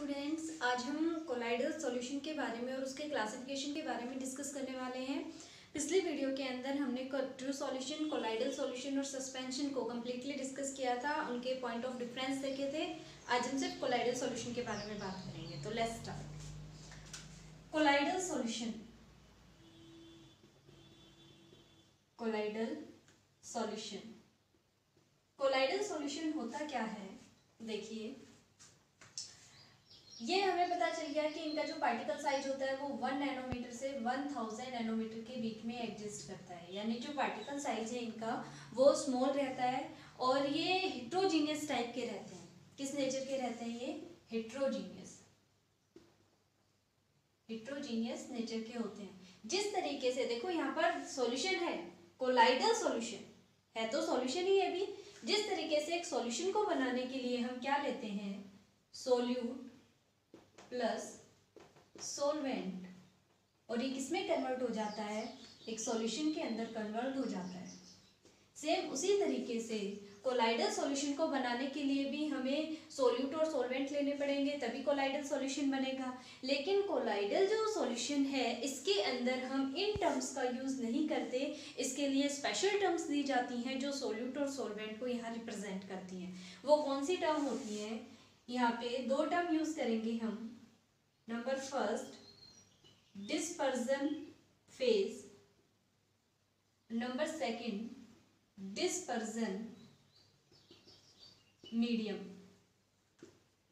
Students, आज हम colloidal solution के बारे में और उसके क्लासिफिकेशन के बारे में डिस्कस करने वाले हैं। पिछली वीडियो के अंदर हमने ट्रू सॉल्यूशन, कोलाइडल सॉल्यूशन और सस्पेंशन को कम्प्लीटली डिस्कस किया था, उनके पॉइंट ऑफ डिफरेंस देखे थे। आज हम सिर्फ कोलाइडल सॉल्यूशन के बारे में बात करेंगे। तो let's start. Colloidal solution. Colloidal solution colloidal solution होता क्या है? देखिए, ये हमें पता चल गया कि इनका जो पार्टिकल साइज होता है वो 1 नैनोमीटर से 1000 नैनोमीटर के बीच में एग्जिस्ट करता है। यानी जो पार्टिकल साइज है इनका वो स्मॉल रहता है और ये हेट्रोजीनियस टाइप के रहते हैं। किस नेचर के रहते हैं? ये हेट्रोजीनियस नेचर के होते हैं। जिस तरीके से देखो यहाँ पर सॉल्यूशन है, कोलाइडल सॉल्यूशन है तो सॉल्यूशन ही है भी। जिस तरीके से एक सॉल्यूशन को बनाने के लिए हम क्या लेते हैं? सोल्यूट प्लस सोलवेंट, और ये किसमें कन्वर्ट हो जाता है? एक सॉल्यूशन के अंदर कन्वर्ट हो जाता है। सेम उसी तरीके से कोलाइडल सॉल्यूशन को बनाने के लिए भी हमें सोल्यूट और सोलवेंट लेने पड़ेंगे, तभी कोलाइडल सॉल्यूशन बनेगा। लेकिन कोलाइडल जो सॉल्यूशन है इसके अंदर हम इन टर्म्स का यूज नहीं करते। इसके लिए स्पेशल टर्म्स दी जाती हैं जो सोल्यूट और सोलवेंट को यहाँ रिप्रेजेंट करती हैं। वो कौन सी टर्म होती है? यहाँ पे दो टर्म यूज करेंगे हम। Number first, dispersion phase. Number second, dispersion medium.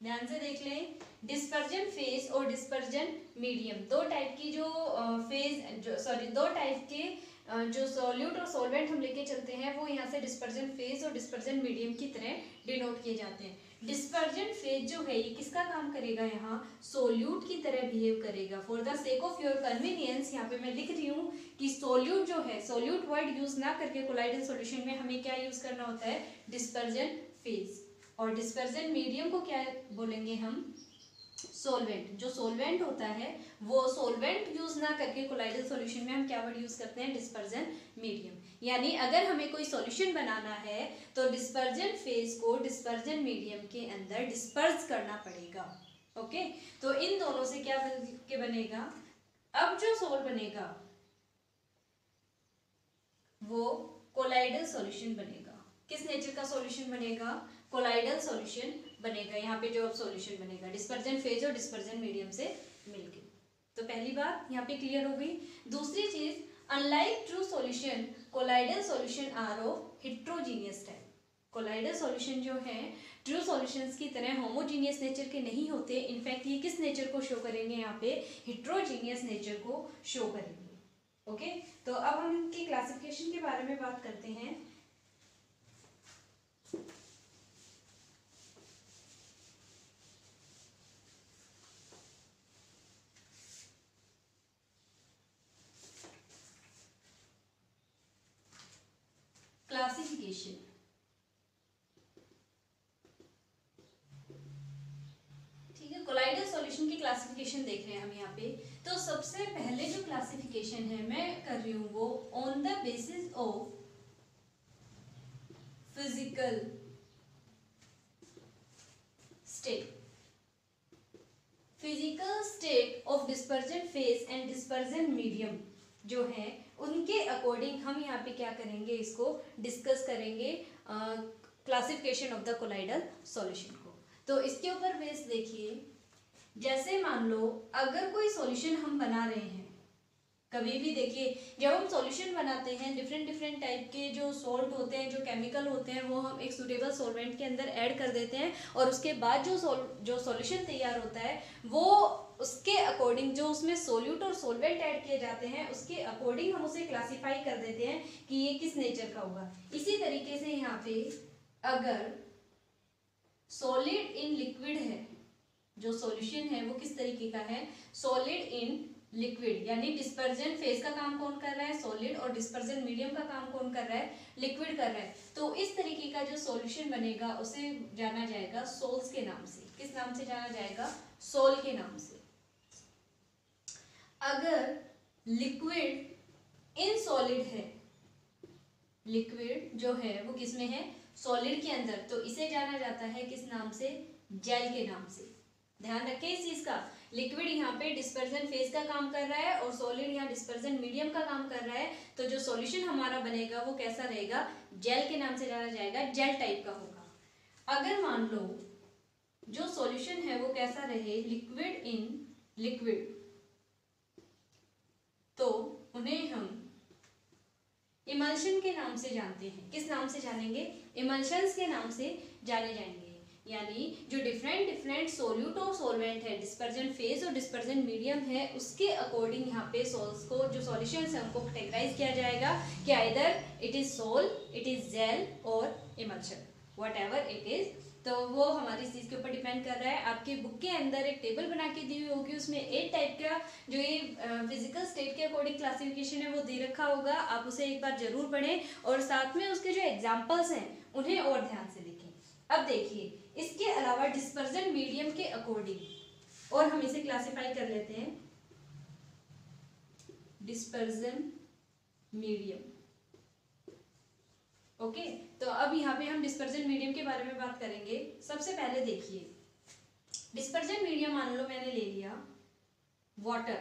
ध्यान से देख लें, डिस्पर्जन फेज और डिस्पर्जन मीडियम दो टाइप की जो दो टाइप के जो सोल्यूट और सोलवेंट हम लेके चलते हैं वो यहाँ से डिस्पर्जन फेज और डिस्पर्जन मीडियम की तरह डिनोट किए जाते हैं। डिस्पर्जन फेज जो है ये किसका काम करेगा? यहाँ सोल्यूट की तरह बिहेव करेगा। For the sake of your convenience यहाँ पे मैं लिख रही हूँ कि सोल्यूट जो है, सोल्यूट वर्ड यूज ना करके कोलाइडल सॉल्यूशन में हमें क्या यूज करना होता है? Dispersion phase. और डिस्पर्जन मीडियम को क्या बोलेंगे हम? सोलवेंट। जो सोलवेंट होता है वो सोलवेंट यूज ना करके कोलाइडल सॉल्यूशन में हम क्या वर्ड यूज करते हैं? Dispersion medium. यानी अगर हमें कोई सॉल्यूशन बनाना है तो डिस्पर्जन फेज को डिस्पर्जन मीडियम के अंदर डिस्पर्स करना पड़ेगा। ओके, तो इन दोनों से क्या के बनेगा? अब जो सोल बनेगा वो कोलाइडल सॉल्यूशन बनेगा। किस नेचर का सॉल्यूशन बनेगा? कोलाइडल सॉल्यूशन बनेगा। यहाँ पे जो अब सॉल्यूशन बनेगा डिस्पर्जन फेज और डिस्पर्जन मीडियम से मिलके। तो पहली बात यहाँ पे क्लियर हो गई। दूसरी चीज, unlike true solution, colloidal solution are of heterogeneous type. Colloidal solution जो है ट्रू सॉल्यूशंस की तरह होमोजीनियस नेचर के नहीं होते। इनफैक्ट ये किस नेचर को शो करेंगे? यहाँ पे हेट्रोजीनियस नेचर को शो करेंगे। ओके, तो अब हम इनकी क्लासिफिकेशन के बारे में बात करते हैं। क्लासिफिकेशन, ठीक है, कोलाइडल सॉल्यूशन की क्लासिफिकेशन देख रहे हैं हम यहाँ पे। तो सबसे पहले जो क्लासिफिकेशन है मैं कर रही हूँ वो on the basis of physical state. Physical state of dispersion phase and dispersion medium जो है उनके अकॉर्डिंग हम यहाँ पे क्या करेंगे? इसको डिस्कस करेंगे classification of the colloidal solution को। तो इसके ऊपर बेस देखिए, जैसे मान लो अगर कोई सॉल्यूशन हम बना रहे हैं, कभी भी देखिए जब हम सॉल्यूशन बनाते हैं डिफरेंट टाइप के जो सॉल्ट होते हैं, जो केमिकल होते हैं, वो हम एक सूटेबल सॉल्वेंट के अंदर ऐड कर देते हैं और उसके बाद जो सॉल्यूशन तैयार होता है वो उसके अकॉर्डिंग जो उसमें सोल्यूट और सोलवेंट ऐड किए जाते हैं उसके अकॉर्डिंग हम उसे क्लासीफाई कर देते हैं कि ये किस नेचर का होगा। इसी तरीके से यहाँ पे अगर सॉलिड इन लिक्विड है, जो सॉल्यूशन है वो किस तरीके का है? Solid in liquid. यानी डिस्पर्जन फेज का काम कौन कर रहा है? सॉलिड। और डिस्पर्जन मीडियम का काम कौन कर रहा है? लिक्विड कर रहा है। तो इस तरीके का जो सॉल्यूशन बनेगा उसे जाना जाएगा सोल्स के नाम से। किस नाम से जाना जाएगा? सोल के नाम से। अगर लिक्विड इन सॉलिड है, लिक्विड जो है वो किसमें है? सॉलिड के अंदर, तो इसे जाना जाता है किस नाम से? जेल के नाम से। ध्यान रखें इस चीज का। लिक्विड यहाँ पे डिस्पर्जन फेज का काम कर रहा है और सॉलिड यहाँ डिस्पर्जन मीडियम का काम कर रहा है। तो जो सॉल्यूशन हमारा बनेगा वो कैसा रहेगा, जेल के नाम से जाना जाएगा, जेल टाइप का होगा। अगर मान लो जो सॉल्यूशन है वो कैसा रहे, लिक्विड इन लिक्विड, तो उन्हें हम इमल्शन के नाम से जानते हैं। किस नाम से जानेंगे, इमल्शंस के नाम से जाने जाएंगे। यानी जो डिफरेंट सोल्यूट और सोलवेंट है, डिस्पर्जन फेज और डिस्पर्जन मीडियम है, उसके अकॉर्डिंग यहाँ पे सोल्स को, जो सॉल्यूशंस है उनको कैटेगराइज किया जाएगा कि either it is sol, it is gel और इमल्शन, व्हाटएवर इट इज। तो वो हमारी इस चीज के ऊपर डिपेंड कर रहा है। आपके बुक के अंदर एक टेबल बना के दी हुई होगी, उसमें 8 टाइप का जो ये फिजिकल स्टेट के अकॉर्डिंग क्लासिफिकेशन है वो दे रखा होगा। आप उसे एक बार जरूर पढ़ें और साथ में उसके जो एग्जाम्पल्स हैं उन्हें और ध्यान से लिखें। अब देखिए इसके अलावा डिस्पर्जन मीडियम के अकॉर्डिंग और हम इसे क्लासिफाई कर लेते हैं, डिस्पर्जन मीडियम। ओके, तो अब यहाँ पे हम डिस्पर्जन मीडियम के बारे में बात करेंगे। सबसे पहले देखिए डिस्पर्जन मीडियम मान लो मैंने ले लिया वाटर।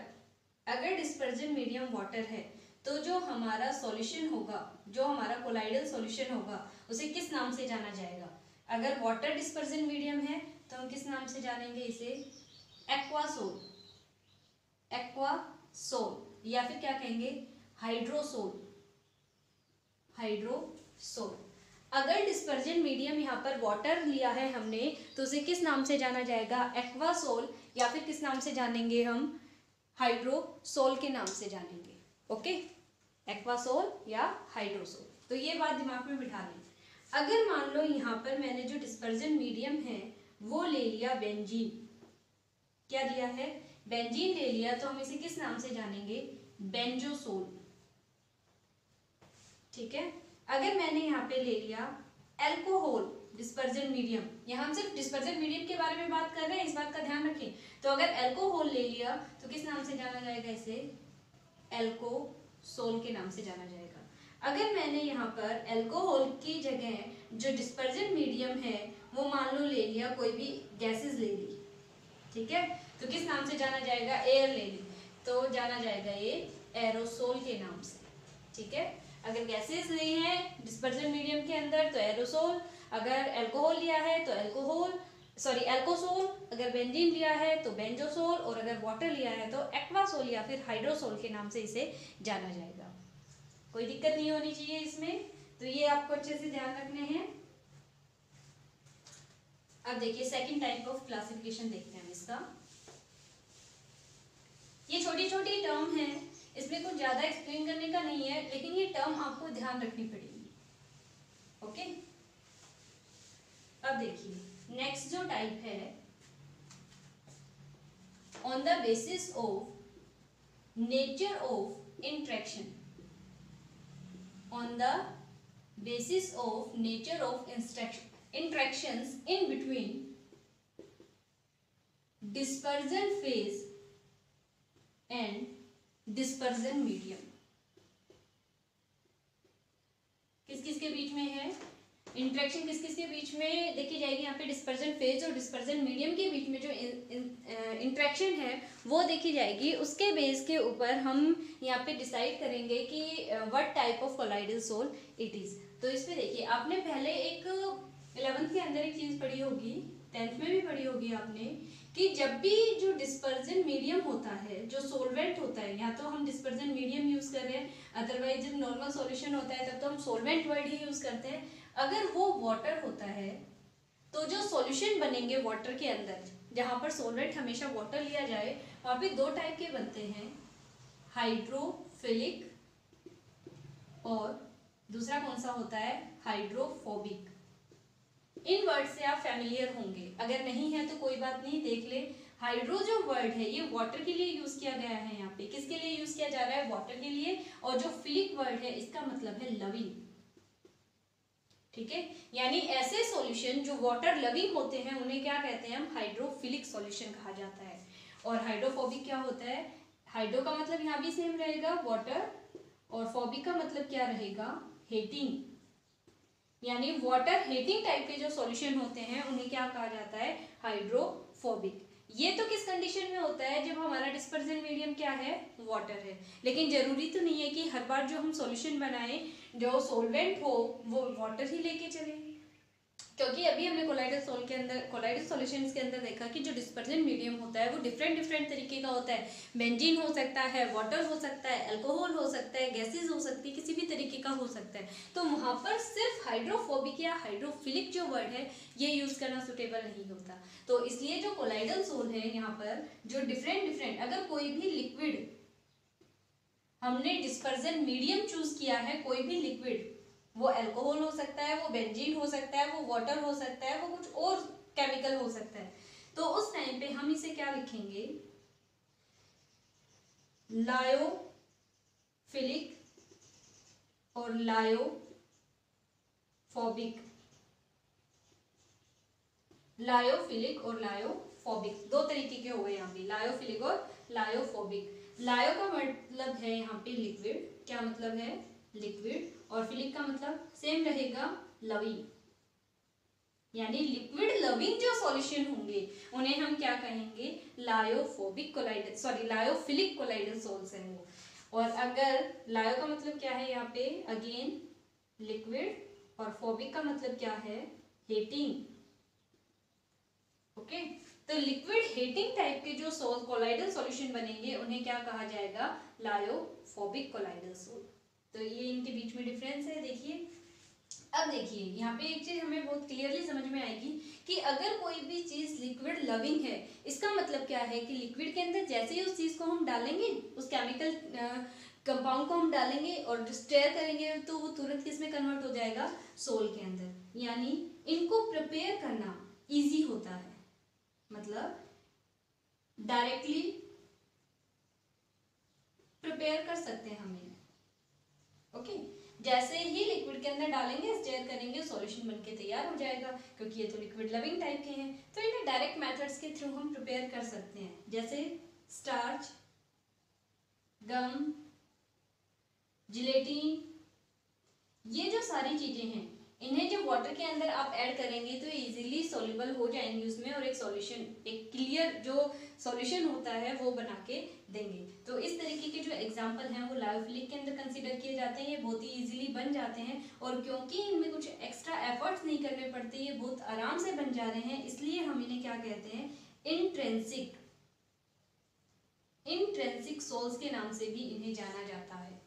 अगर डिस्पर्जन मीडियम वाटर है तो जो हमारा सॉल्यूशन होगा, जो हमारा कोलाइडल सॉल्यूशन होगा, उसे किस नाम से जाना जाएगा। अगर वाटर डिस्पर्जन मीडियम है तो हम किस नाम से जानेंगे इसे, एक्वासोल, एक्वासोल, या फिर क्या कहेंगे, हाइड्रोसोल, हाइड्रोसोल। अगर डिस्पर्जन मीडियम यहाँ पर वाटर लिया है हमने तो उसे किस नाम से जाना जाएगा, एक्वासोल, या फिर किस नाम से जानेंगे हम, हाइड्रोसोल के नाम से जानेंगे। ओके, एक्वासोल या हाइड्रोसोल। तो ये बात दिमाग में बिठा लें। अगर मान लो यहाँ पर मैंने जो डिस्पर्जन मीडियम है वो ले लिया बेंजीन, क्या लिया है, बेंजीन ले लिया, तो हम इसे किस नाम से जानेंगे, बेंजोसोल। ठीक है। अगर मैंने यहाँ पे ले लिया एल्कोहल डिस्पर्जन मीडियम, यहाँ हम सिर्फ डिस्पर्जन मीडियम के बारे में बात कर रहे हैं, इस बात का ध्यान रखें। तो अगर एल्कोहल ले लिया तो किस नाम से जाना जाएगा, इसे एल्कोसोल के नाम से जाना जाएगा। अगर मैंने यहाँ पर एल्कोहल की जगह जो डिस्पर्जन मीडियम है वो मान लो ले लिया, कोई भी गैसेस ले ली, ठीक है, तो किस नाम से जाना जाएगा, एयर ले ली, तो जाना जाएगा ये एरोसोल के नाम से। ठीक है, अगर गैसेस ली है डिस्पर्जन मीडियम के अंदर तो एरोसोल, अगर अल्कोहल लिया है तो एल्कोसोल, अगर बेंजीन लिया है तो बेंजोसोल, और अगर वाटर लिया है तो एक्वासोल या फिर हाइड्रोसोल के नाम से इसे जाना जाएगा। कोई दिक्कत नहीं होनी चाहिए इसमें, तो ये आपको अच्छे से ध्यान रखने हैं। अब देखिए सेकंड टाइप ऑफ क्लासिफिकेशन देखते हैं इसका। ये छोटी छोटी टर्म है, इसमें कुछ ज्यादा एक्सप्लेन करने का नहीं है, लेकिन ये टर्म आपको ध्यान रखनी पड़ेगी। ओके, अब देखिए नेक्स्ट जो टाइप है, on the basis of nature of interaction, on the basis of nature of interactions in between dispersion phase and dispersion medium. किस किस के बीच में है इंट्रैक्शन, किस किस के बीच में देखी जाएगी, यहाँ पे डिस्पर्जन फेज और डिस्पर्जन मीडियम के बीच में जो इंट्रैक्शन है वो देखी जाएगी। उसके बेस के ऊपर हम यहाँ पे डिसाइड करेंगे कि what type of colloidal sol it is. तो इस पे देखिए आपने पहले एक 11th के अंदर एक चीज पढ़ी होगी, 10th में भी पढ़ी होगी आपने, कि जब भी जो डिस्पर्जन मीडियम होता है, जो सोलवेंट होता है, या तो हम डिस्पर्जन मीडियम यूज कर रहे हैं, अदरवाइज जब नॉर्मल सॉल्यूशन होता है तब तो हम सोलवेंट वर्ड ही यूज करते हैं। अगर वो वाटर होता है तो जो सॉल्यूशन बनेंगे वाटर के अंदर, जहां पर सोलवेंट हमेशा वाटर लिया जाए, वहां पे 2 टाइप के बनते हैं, हाइड्रोफिलिक और दूसरा कौन सा होता है, हाइड्रोफोबिक। इन वर्ड से आप फैमिलियर होंगे, अगर नहीं है तो कोई बात नहीं, देख ले। हाइड्रो जो वर्ड है ये वाटर के लिए यूज किया गया है, यहाँ पे किसके लिए यूज किया जा रहा है, वाटर के लिए। और जो फिलिक वर्ड है इसका मतलब है लविंग। ठीक है, यानी ऐसे सॉल्यूशन जो वाटर लविंग होते हैं उन्हें क्या कहते हैं, हम हाइड्रोफिलिक सॉल्यूशन कहा जाता है। और हाइड्रोफोबिक क्या होता है, हाइड्रो का मतलब यहाँ भी सेम रहेगा वाटर, और फोबिक का मतलब क्या रहेगा, हेटिंग। यानी वाटर हेटिंग टाइप के जो सॉल्यूशन होते हैं उन्हें क्या कहा जाता है, हाइड्रोफोबिक। ये तो किस कंडीशन में होता है, जब हमारा डिस्पर्जन मीडियम क्या है, वाटर है। लेकिन जरूरी तो नहीं है कि हर बार जो हम सॉल्यूशन बनाएं जो सोलवेंट हो वो वाटर ही लेके चले, क्योंकि अभी हमने कोलाइडल सॉल्यूशंस के अंदर देखा कि जो डिस्पर्जन मीडियम होता है वो डिफरेंट डिफरेंट तरीके का होता है। बेंजीन हो सकता है, वाटर हो सकता है, अल्कोहल हो सकता है, गैसेज हो सकती है, किसी भी तरीके का हो सकता है। तो वहां पर सिर्फ हाइड्रोफोबिक या हाइड्रोफिलिक जो वर्ड है ये यूज करना सुटेबल नहीं होता। तो इसलिए जो कोलाइडल सोल है यहाँ पर जो डिफरेंट अगर कोई भी लिक्विड हमने डिस्पर्जन मीडियम चूज किया है, कोई भी लिक्विड, वो अल्कोहल हो सकता है, वो बेंजीन हो सकता है, वो वाटर हो सकता है, वो कुछ और केमिकल हो सकता है, तो उस टाइम पे हम इसे क्या लिखेंगे, लायोफिलिक और लायोफोबिक। लायोफिलिक और लायोफोबिक दो तरीके के हो गए यहाँ पे, लायोफिलिक और लायोफोबिक। लायो का मतलब है यहाँ पे लिक्विड, क्या मतलब है, लिक्विड, और फिलिक का मतलब सेम रहेगा, लविंग, यानी लिक्विड लविंग जो सॉल्यूशन होंगे उन्हें हम क्या कहेंगे, lyophobic colloidal, sorry lyophilic colloidal sols हैं वो। और अगर लायो का मतलब क्या है यहाँ पे, अगेन लिक्विड, और फोबिक का मतलब क्या है, हेटिंग। ओके, तो लिक्विड हेटिंग टाइप के जो कोलाइडल सॉल्यूशन बनेंगे उन्हें क्या कहा जाएगा, लायोफोबिक कोलाइडल सोल। तो ये इनके बीच में डिफरेंस है। देखिए, अब देखिए यहाँ पे एक चीज हमें बहुत क्लियरली समझ में आएगी कि अगर कोई भी चीज लिक्विड लविंग है, इसका मतलब क्या है कि लिक्विड के अंदर जैसे ही उस चीज को हम डालेंगे, उस केमिकल कंपाउंड को हम डालेंगे और स्टेयर करेंगे, तो वो तुरंत किस में कन्वर्ट हो जाएगा, सोल के अंदर। यानी इनको प्रिपेयर करना इजी होता है, मतलब डायरेक्टली प्रिपेयर कर सकते हैं हम इन्हें। ओके, जैसे ही लिक्विड के अंदर डालेंगे, स्टेयर करेंगे, सॉल्यूशन बनके तैयार हो जाएगा, क्योंकि ये तो लिक्विड लविंग टाइप के हैं। तो इन्हें डायरेक्ट मेथड्स के थ्रू हम प्रिपेयर कर सकते हैं, जैसे स्टार्च, गम, जिलेटिन, ये जो सारी चीजें हैं, इन्हें जब वाटर के अंदर आप ऐड करेंगे तो इजीली सॉल्युबल हो जाएंगे उसमें, और एक सॉल्यूशन, एक क्लियर जो सॉल्यूशन होता है वो बना के देंगे। तो इस तरीके के जो एग्जांपल हैं वो लायोफिलिक के अंदर कंसीडर किए जाते हैं, ये बहुत ही इजीली बन जाते हैं, और क्योंकि इनमें कुछ एक्स्ट्रा एफर्ट्स नहीं करने पड़ते, ये बहुत आराम से बन जा रहे हैं, इसलिए हम इन्हें क्या कहते हैं, इंट्रिंसिक सोल्स के नाम से भी इन्हें जाना जाता है।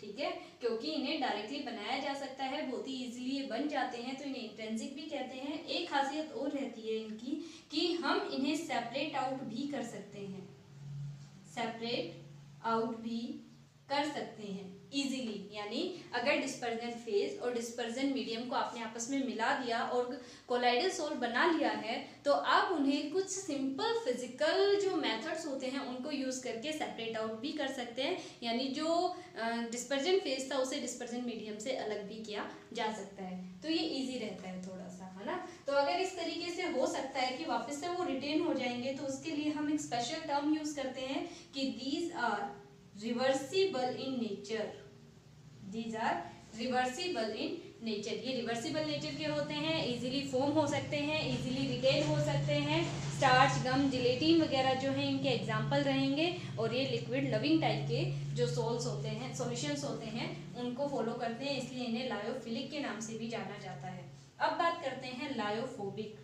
ठीक है, क्योंकि इन्हें डायरेक्टली बनाया जा सकता है, बहुत ही इजीली ये बन जाते हैं, तो इन्हें इंट्रिंसिक भी कहते हैं। एक खासियत और रहती है इनकी कि हम इन्हें सेपरेट आउट भी कर सकते हैं, सेपरेट आउट भी कर सकते हैं इजीली। यानी अगर डिस्पर्जन फेज और डिस्पर्जन मीडियम को आपने आपस में मिला दिया और कोलाइडल सोल बना लिया है, तो आप उन्हें कुछ सिंपल फिजिकल जो मेथड्स होते हैं उनको यूज करके सेपरेट आउट भी कर सकते हैं, यानी जो डिस्पर्जन फेज था उसे डिस्पर्जन मीडियम से अलग भी किया जा सकता है। तो ये इजी रहता है थोड़ा सा, है ना। तो अगर इस तरीके से हो सकता है कि वापस से वो रिटेन हो जाएंगे, तो उसके लिए हम एक स्पेशल टर्म यूज करते हैं कि these are reversible in nature, these are reversible in nature. ये रिवर्सिबल नेचर के होते हैं, इजीली फॉर्म हो सकते हैं, इजीली रिटेन हो सकते हैं। स्टार्च, गम, जिलेटिन वगैरह जो है इनके एग्जाम्पल रहेंगे, और ये लिक्विड लविंग टाइप के जो सोल्स होते हैं, सॉल्यूशंस होते हैं, उनको फॉलो करते हैं, इसलिए इन्हें लायोफिलिक के नाम से भी जाना जाता है। अब बात करते हैं लायोफोबिक।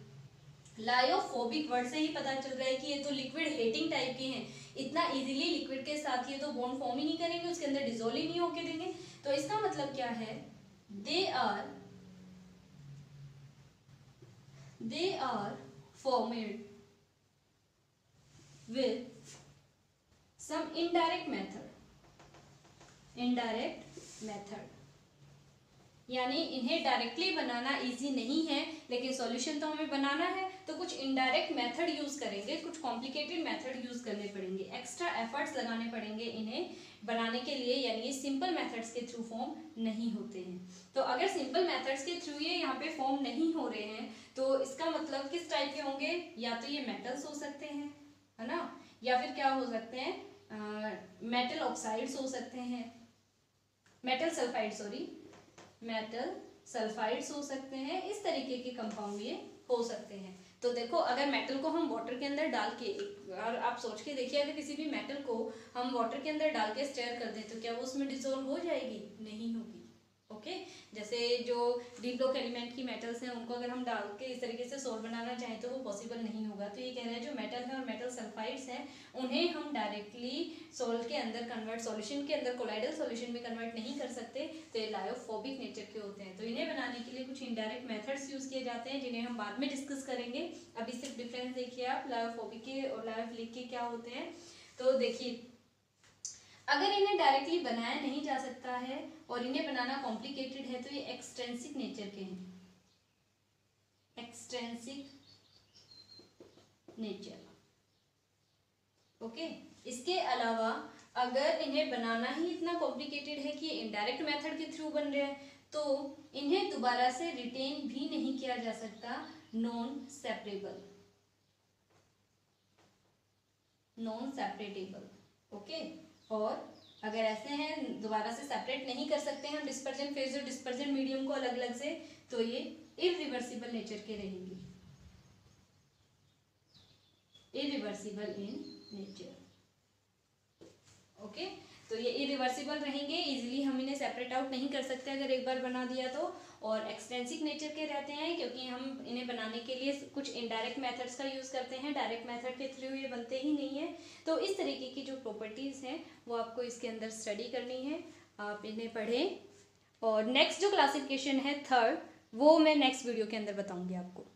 लायोफोबिक वर्ड से ही पता चल रहा है कि ये तो लिक्विड हेटिंग टाइप के हैं, इतना इजीली लिक्विड के साथ ये तो बॉन्ड फॉर्म ही नहीं करेंगे, उसके अंदर डिसोल्व ही नहीं होके देंगे। तो इसका मतलब क्या है, they are formed with some indirect method, यानी इन्हें डायरेक्टली बनाना इजी नहीं है, लेकिन सॉल्यूशन तो हमें बनाना है, तो कुछ इनडायरेक्ट मेथड यूज करेंगे, कुछ कॉम्प्लिकेटेड मेथड यूज करने पड़ेंगे, एक्स्ट्रा एफर्ट्स लगाने पड़ेंगे इन्हें बनाने के लिए, यानी ये सिंपल मेथड्स के थ्रू फॉर्म नहीं होते हैं। तो अगर सिंपल मेथड्स के थ्रू ये यहाँ पे फॉर्म नहीं हो रहे हैं, तो इसका मतलब किस टाइप के होंगे, या तो ये मेटल्स हो सकते हैं, है ना, या फिर क्या हो सकते हैं, मेटल ऑक्साइड्स हो सकते हैं, metal sulphide, sorry metal sulphides हो सकते हैं, इस तरीके के कंपाउंड ये हो सकते हैं। तो देखो अगर मेटल को हम वाटर के अंदर डाल के, और आप सोच के देखिए अगर किसी भी मेटल को हम वाटर के अंदर डाल के स्टेयर कर दें तो क्या वो उसमें डिसॉल्व हो जाएगी? नहीं होगी। ओके, जैसे जो डी ब्लॉक एलिमेंट की मेटल्स हैं उनको अगर हम डाल के इस तरीके से सोल्व बनाना चाहें तो वो पॉसिबल नहीं होगा। तो ये कह रहे हैं जो मेटल है और मेटल सल्फाइड्स हैं उन्हें हम डायरेक्टली सोल्ट के अंदर कन्वर्ट, सॉल्यूशन के अंदर कोलाइडल सॉल्यूशन में कन्वर्ट नहीं कर सकते, तो ये लायोफोबिक नेचर के होते हैं। तो इन्हें बनाने के लिए कुछ इनडायरेक्ट मेथड्स यूज किए जाते हैं जिन्हें हम बाद में डिस्कस करेंगे। अभी सिर्फ डिफरेंस देखिए आप लायोफोबिक के और लायोफिलिक के क्या होते हैं। तो देखिए अगर इन्हें डायरेक्टली बनाया नहीं जा सकता है और इन्हें बनाना कॉम्प्लिकेटेड है तो ये एक्सट्रिंसिक नेचर के हैं, एक्सट्रिंसिक नेचर। ओके, इसके अलावा अगर इन्हें बनाना ही इतना कॉम्प्लिकेटेड है कि इनडायरेक्ट मेथड के थ्रू बन रहे हैं तो इन्हें दोबारा से रिटेन भी नहीं किया जा सकता, नॉन सेपरेबल, नॉन सेपरेटेबल। ओके, और अगर ऐसे हैं दोबारा से सेपरेट नहीं कर सकते हैं हम डिस्पर्जन फेज और डिस्पर्जन मीडियम को अलग अलग से, तो ये इरिवर्सिबल नेचर के रहेंगे, इरिवर्सिबल इन नेचर। ओके, तो ये इरिवर्सिबल रहेंगे, इजीली हम इन्हें सेपरेट आउट नहीं कर सकते अगर एक बार बना दिया तो। और एक्सटेंसिव नेचर के रहते हैं क्योंकि हम इन्हें बनाने के लिए कुछ इनडायरेक्ट मेथड्स का यूज़ करते हैं, डायरेक्ट मेथड के थ्रू ये बनते ही नहीं है। तो इस तरीके की जो प्रॉपर्टीज़ हैं वो आपको इसके अंदर स्टडी करनी है, आप इन्हें पढ़ें। और नेक्स्ट जो क्लासिफिकेशन है थर्ड, वो मैं नेक्स्ट वीडियो के अंदर बताऊँगी आपको।